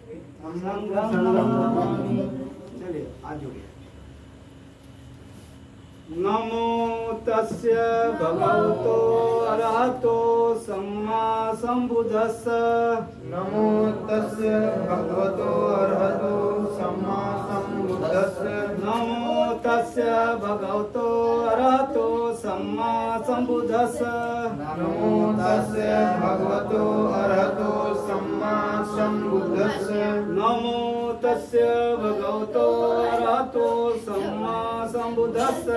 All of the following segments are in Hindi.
चलिए आज हो गया। नमो तस्य भगवतो अरहतो सम्मा संबुद्धस्स। नमो तस्य भगवतो अरहतो सम्मा संबुद्धस्स। नमो तस्य भगवतो अरहतो सम्मा संबुद्धस्स। नमो तस्य भगवतो अरहतो सम्मा संबुद्धस्स। नमो तस्य भगवतो अरहतो सम्मा संबुद्धस्स।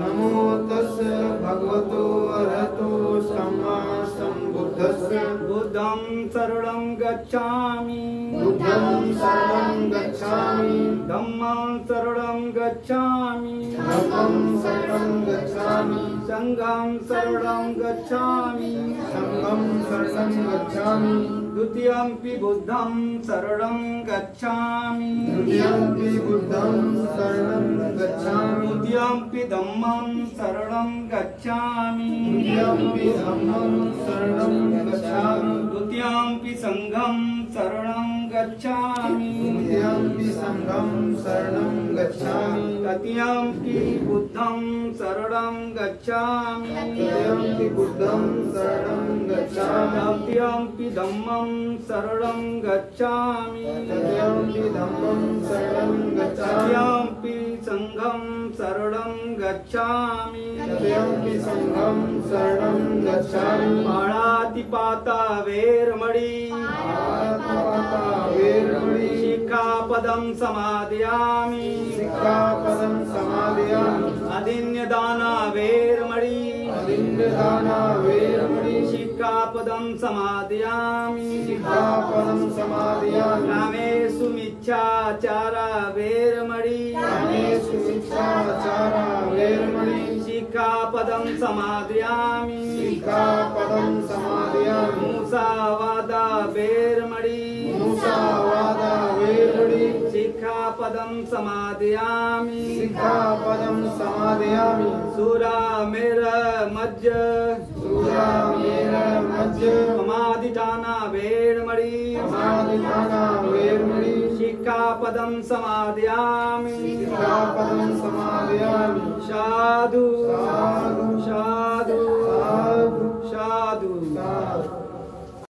नमो तस्य भगवतो अरहतो सम्मा संबुद्धस्स। बुद्धं शरणं गच्छामि। बुद्धं शरणं गच्छामि। धम्मं शरणं गच्छामि। धम्मं शरणं गच्छामि। संघं शरणं गच्छामि। संघं शरणं गच्छामि। द्वितीयंपि बुद्धं शरणं गच्छामि। द्वितीयंपि बुद्धं शरणं गच्छामि। तृतीयंपि धम्मं शरणं गच्छामि। तृतीयंपि धम्मं शरणं गच्छामि। द्वितीयंपि संघं शरणं गच्छामि। तृतीयंपि संघं शरणं गच्छामि। तृतीयंपि बुद्धं शरणं गच्छामि। तृतीयंपि बुद्धं शरणं गच्छामि। तृतीयंपि धम्मं शरणं गच्छामि। तृतीयंपि धम्मं शरणं गच्छामि। तृतीयंपि संघं शरणं गच्छामि। तृतीयंपि संघं शरणं गच्छामि। पाणातिपाता वेरमणि। पाणातिपाता वेरमणि। शिक्षापदं समादयामि। सिक्खापदं समादयामि। अदिन्यदाना वेरमणि। अदिन्यदाना वेरमणि। शिक्षापदं समादयामि। सिक्खापदं समादयामि। कामेषु मिच्छाचारा वेरमणि। कामेषु मिच्छाचारा वेरमणि। शिक्षापदं समादयामि। सिक्खापदं समादयामि। मुसावादा वेरमणि। मुसावादा वेरमणि। शिक्षापदं समादयामि। सिक्खापदं समादयामि। सुरामेर मज्ज। सुरामेर मज्ज। समाधिठाना वेरमणि। समाधिठाना वेरमणि। शिक्षापदं समादयामि। सिक्खापदं समादयामि। साधु साधु साधु साधु साधु। साधु।